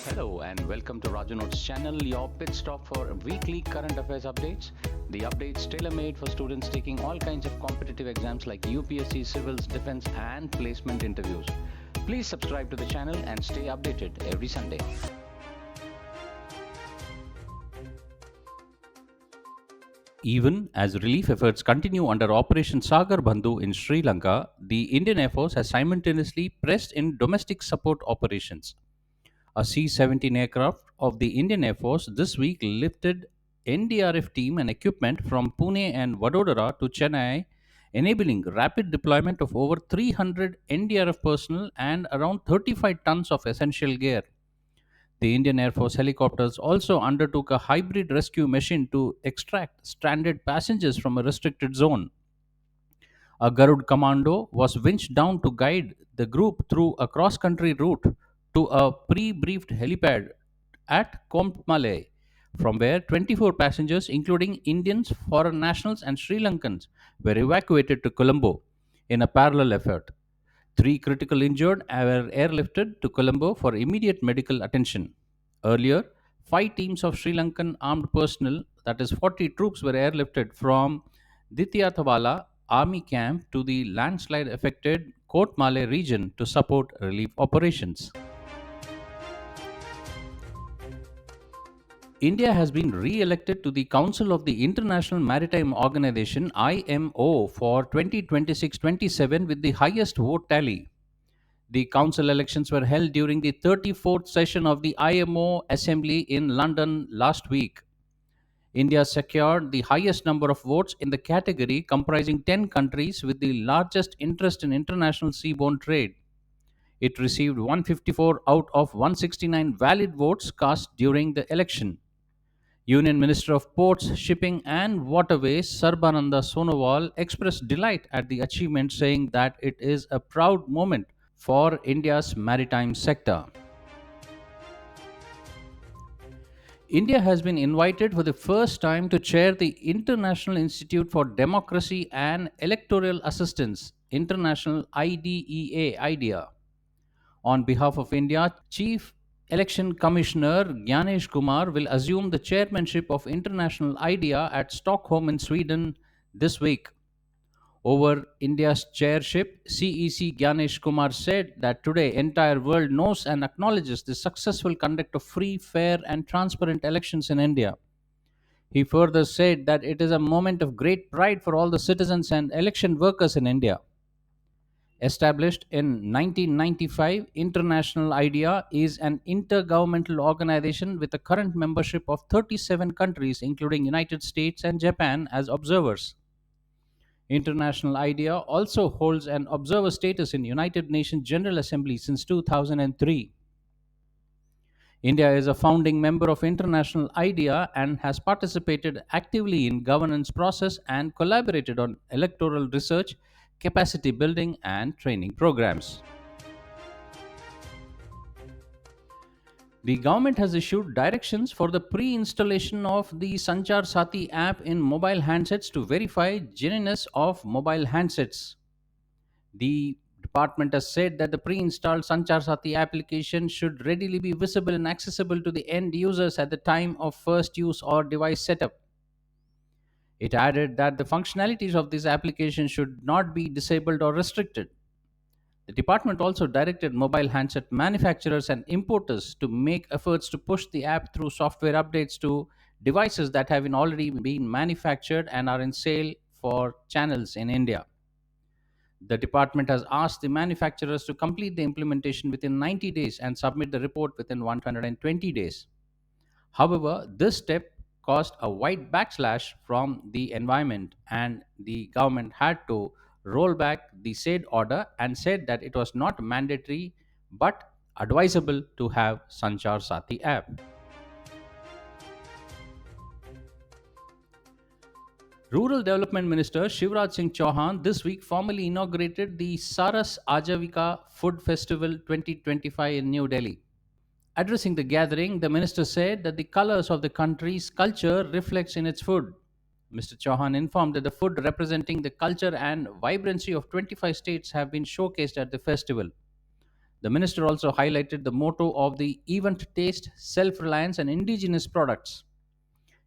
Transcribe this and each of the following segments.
Hello and welcome to Raju Notes channel, your pit stop for weekly current affairs updates. The updates tailor-made for students taking all kinds of competitive exams like UPSC, civils, defense and placement interviews. Please subscribe to the channel and stay updated every Sunday. Even as relief efforts continue under Operation Sagar Bandhu in Sri Lanka, the Indian Air Force has simultaneously pressed in domestic support operations. A C-17 aircraft of the Indian Air Force this week lifted NDRF team and equipment from Pune and Vadodara to Chennai, enabling rapid deployment of over 300 NDRF personnel and around 35 tons of essential gear. The Indian Air Force helicopters also undertook a hybrid rescue mission to extract stranded passengers from a restricted zone. A Garud commando was winched down to guide the group through a cross country route to a pre briefed helipad at Kompmale, from where 24 passengers, including Indians, foreign nationals, and Sri Lankans, were evacuated to Colombo in a parallel effort. Three critical injured were airlifted to Colombo for immediate medical attention. Earlier, five teams of Sri Lankan armed personnel, that is 40 troops, were airlifted from Dityathawala army camp to the landslide affected Kotmale region to support relief operations. India has been re-elected to the Council of the International Maritime Organization IMO for 2026-27 with the highest vote tally. The council elections were held during the 34th session of the IMO Assembly in London last week. India secured the highest number of votes in the category, comprising 10 countries with the largest interest in international seaborne trade. It received 154 out of 169 valid votes cast during the election. Union Minister of Ports, Shipping and Waterways Sarbananda Sonowal expressed delight at the achievement, saying that it is a proud moment for India's maritime sector. India has been invited for the first time to chair the International Institute for Democracy and Electoral Assistance, International IDEA. On behalf of India, Chief Election Commissioner Gyanesh Kumar will assume the chairmanship of International IDEA at Stockholm in Sweden this week. Over India's chairship, CEC Gyanesh Kumar said that today entire world knows and acknowledges the successful conduct of free, fair and transparent elections in India. He further said that it is a moment of great pride for all the citizens and election workers in India. Established in 1995, International IDEA is an intergovernmental organization with a current membership of 37 countries including United States and Japan as observers. International IDEA also holds an observer status in United Nations General Assembly since 2003. India is a founding member of International IDEA and has participated actively in governance process and collaborated on electoral research, capacity building and training programs. The government has issued directions for the pre-installation of the Sanchar Sati app in mobile handsets to verify genuineness of mobile handsets. The department has said that the pre-installed Sanchar Sati application should readily be visible and accessible to the end users at the time of first use or device setup. It added that the functionalities of this application should not be disabled or restricted. The department also directed mobile handset manufacturers and importers to make efforts to push the app through software updates to devices that have already been manufactured and are in sale for channels in India. The department has asked the manufacturers to complete the implementation within 90 days and submit the report within 120 days. However, this step caused a wide backslash from the environment, and the government had to roll back the said order and said that it was not mandatory but advisable to have Sanchar Sati app. Rural Development Minister Shivraj Singh Chauhan this week formally inaugurated the Saras Ajavika Food Festival 2025 in New Delhi. Addressing the gathering, the minister said that the colors of the country's culture reflects in its food. Mr. Chauhan informed that the food representing the culture and vibrancy of 25 states have been showcased at the festival. The minister also highlighted the motto of the event: taste, self reliance, and indigenous products.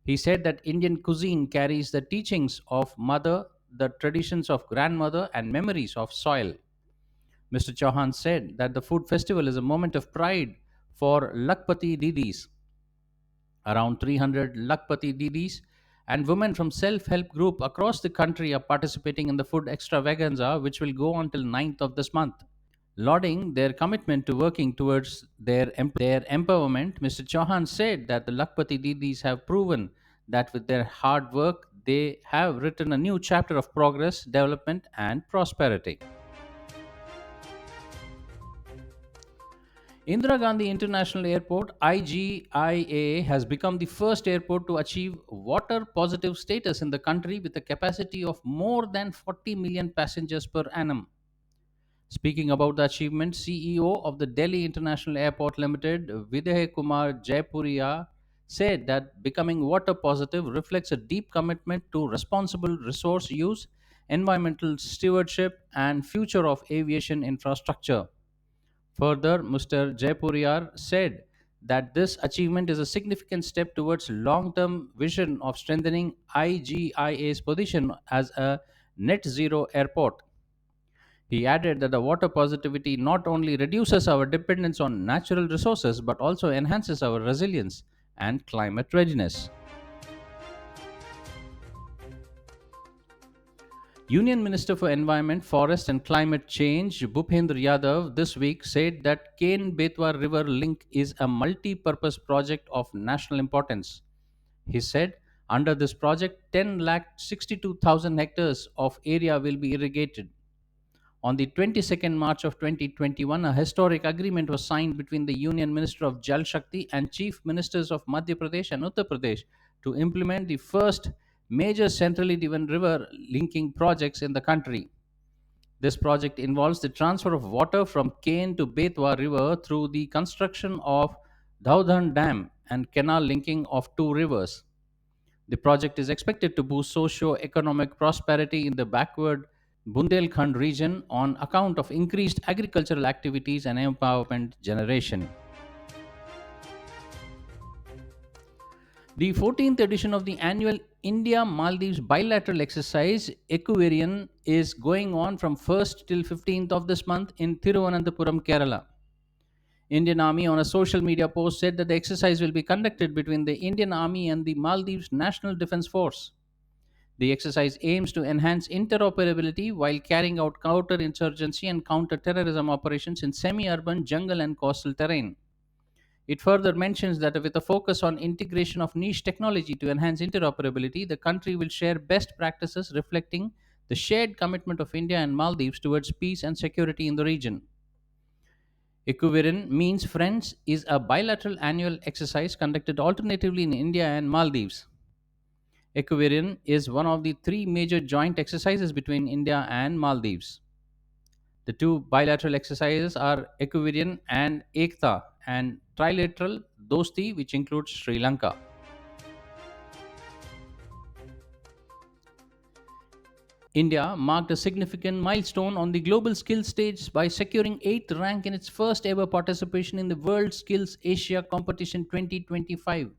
He said that Indian cuisine carries the teachings of mother, the traditions of grandmother, and memories of soil. Mr. Chauhan said that the food festival is a moment of pride for Lakpati Didis. Around 300 Lakpati Didis and women from self-help group across the country are participating in the food extravaganza, which will go until 9th of this month. Lauding their commitment to working towards their empowerment, Mr. Chauhan said that the Lakpati Didis have proven that with their hard work, they have written a new chapter of progress, development, and prosperity. Indira Gandhi International Airport IGIA has become the first airport to achieve water positive status in the country with a capacity of more than 40 million passengers per annum. Speaking about the achievement, CEO of the Delhi International Airport Limited, Vidhay Kumar Jaipuria, said that becoming water positive reflects a deep commitment to responsible resource use, environmental stewardship, and future of aviation infrastructure. Further, Mr. Jaipuriyar said that this achievement is a significant step towards long-term vision of strengthening IGIA's position as a net zero airport. He added that the water positivity not only reduces our dependence on natural resources but also enhances our resilience and climate readiness. Union Minister for Environment, Forest and Climate Change Bhupendra Yadav this week said that Ken Betwa River link is a multi-purpose project of national importance. He said under this project 10 lakh 62,000 hectares of area will be irrigated. On the 22nd March of 2021, a historic agreement was signed between the Union Minister of Jal Shakti and Chief Ministers of Madhya Pradesh and Uttar Pradesh to implement the first major centrally driven river linking projects in the country. This project involves the transfer of water from Kane to Betwa River through the construction of Daudhan Dam and canal linking of two rivers. The project is expected to boost socio-economic prosperity in the backward Bundelkhand region on account of increased agricultural activities and empowerment generation. The 14th edition of the annual India Maldives bilateral exercise Equivarian is going on from 1st till 15th of this month in Thiruvananthapuram, Kerala. Indian Army on a social media post said that the exercise will be conducted between the Indian Army and the Maldives National Defense Force. The exercise aims to enhance interoperability while carrying out counterinsurgency and counter-terrorism operations in semi-urban, jungle and coastal terrain. It further mentions that with a focus on integration of niche technology to enhance interoperability, the country will share best practices reflecting the shared commitment of India and Maldives towards peace and security in the region. Equivirin means friends is a bilateral annual exercise conducted alternatively in India and Maldives. Equivarian is one of the three major joint exercises between India and Maldives. The two bilateral exercises are Equivarian and Ekta, and trilateral Dosti, which includes Sri Lanka. India marked a significant milestone on the global skills stage by securing 8th rank in its first ever participation in the World Skills Asia Competition 2025,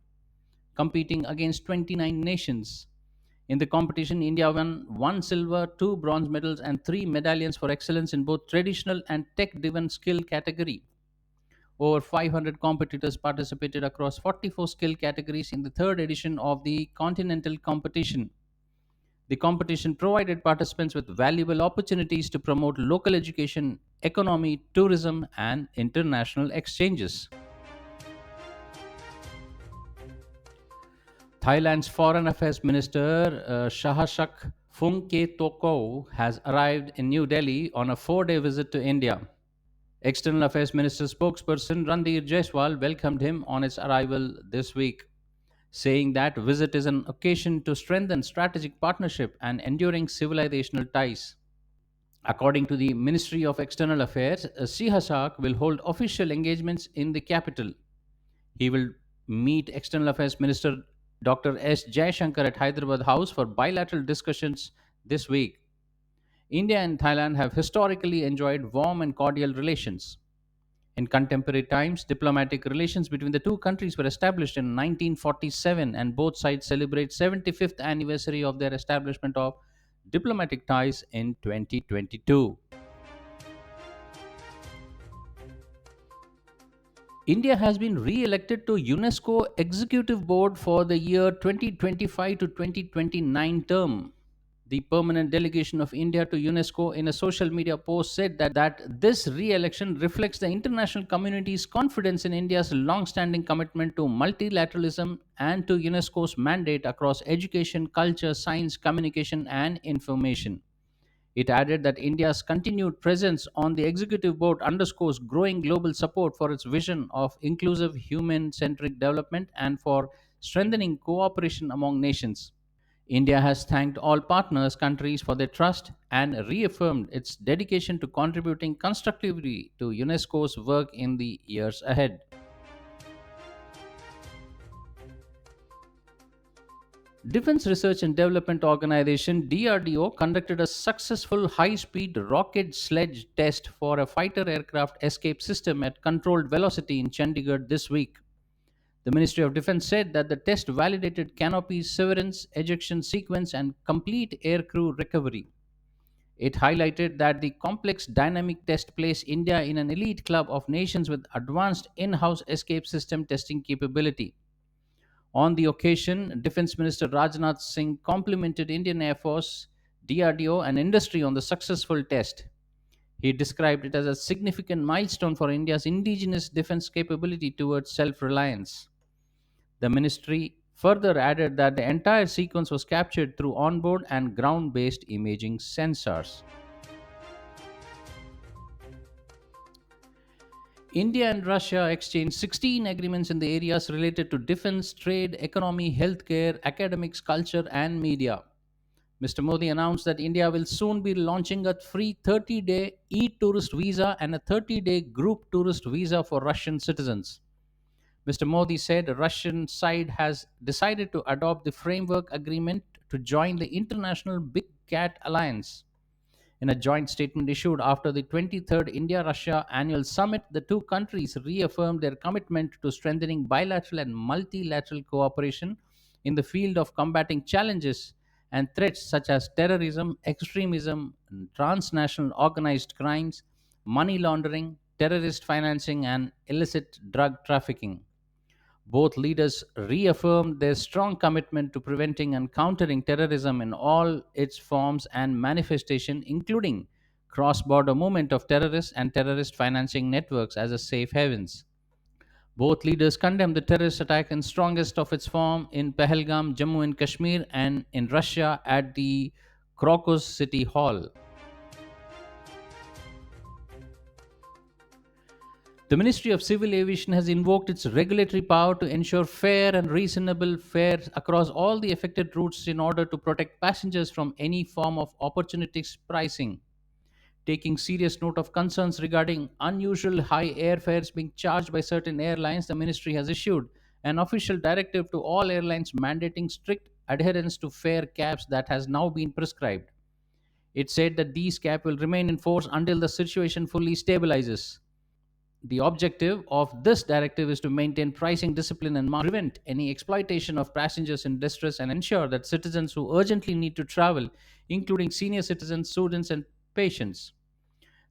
competing against 29 nations. In the competition, India won one silver, two bronze medals, and three medallions for excellence in both traditional and tech driven skill category. Over 500 competitors participated across 44 skill categories in the third edition of the continental competition. The competition provided participants with valuable opportunities to promote local education, economy, tourism, and international exchanges. Thailand's Foreign Affairs Minister Shahashak Phumke Toko has arrived in New Delhi on a 4-day visit to India. External Affairs Minister spokesperson Randir Jaiswal welcomed him on his arrival this week, saying that visit is an occasion to strengthen strategic partnership and enduring civilizational ties. According to the Ministry of External Affairs, Sihashak will hold official engagements in the capital. He will meet External Affairs Minister Dr. S. Jaishankar at Hyderabad House for bilateral discussions this week. India and Thailand have historically enjoyed warm and cordial relations. In contemporary times, diplomatic relations between the two countries were established in 1947, and both sides celebrate 75th anniversary of their establishment of diplomatic ties in 2022. India has been re-elected to UNESCO Executive Board for the year 2025 to 2029 term. The permanent delegation of India to UNESCO in a social media post said that this re-election reflects the international community's confidence in India's long-standing commitment to multilateralism and to UNESCO's mandate across education, culture, science, communication, and information. It added that India's continued presence on the executive board underscores growing global support for its vision of inclusive human centric development and for strengthening cooperation among nations. India has thanked all partners countries for their trust and reaffirmed its dedication to contributing constructively to UNESCO's work in the years ahead. Defense Research and Development Organization DRDO conducted a successful high-speed rocket sledge test for a fighter aircraft escape system at controlled velocity in Chandigarh this week. The Ministry of Defense said that the test validated canopy severance, ejection sequence, and complete aircrew recovery. It highlighted that the complex dynamic test placed India in an elite club of nations with advanced in house escape system testing capability. On the occasion, Defense Minister Rajnath Singh complimented Indian Air Force, DRDO, and industry on the successful test. He described it as a significant milestone for India's indigenous defense capability towards self reliance. The ministry further added that the entire sequence was captured through onboard and ground based imaging sensors. India and Russia exchanged 16 agreements in the areas related to defense, trade, economy, healthcare, academics, culture, and media. Mr. Modi announced that India will soon be launching a free 30-day e-tourist visa and a 30-day group tourist visa for Russian citizens. Mr. Modi said the Russian side has decided to adopt the framework agreement to join the International Big Cat Alliance. In a joint statement issued after the 23rd India Russia annual summit, the two countries reaffirmed their commitment to strengthening bilateral and multilateral cooperation in the field of combating challenges and threats such as terrorism, extremism, transnational organized crimes, money laundering, terrorist financing, and illicit drug trafficking. Both leaders reaffirmed their strong commitment to preventing and countering terrorism in all its forms and manifestation, including cross-border movement of terrorists and terrorist financing networks as a safe havens. Both leaders condemned the terrorist attack in strongest of its form in Pahalgam, Jammu and Kashmir, and in Russia at the Crocus City Hall. The Ministry of Civil Aviation has invoked its regulatory power to ensure fair and reasonable fares across all the affected routes in order to protect passengers from any form of opportunistic pricing. Taking serious note of concerns regarding unusual high airfares being charged by certain airlines, the ministry has issued an official directive to all airlines mandating strict adherence to fare caps that has now been prescribed. It said that these caps will remain in force until the situation fully stabilizes. The objective of this directive is to maintain pricing discipline and prevent any exploitation of passengers in distress and ensure that citizens who urgently need to travel, including senior citizens, students, and patients.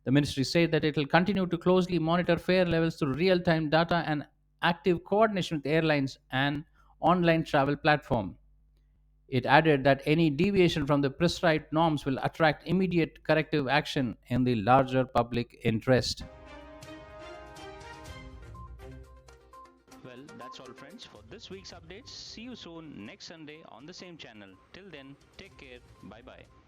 The ministry said that it will continue to closely monitor fare levels through real time data and active coordination with airlines and online travel platform. It added that any deviation from the prescribed norms will attract immediate corrective action in the larger public interest. Well, that's all, friends, for this week's updates. See you soon next Sunday on the same channel. Till then, take care. Bye bye.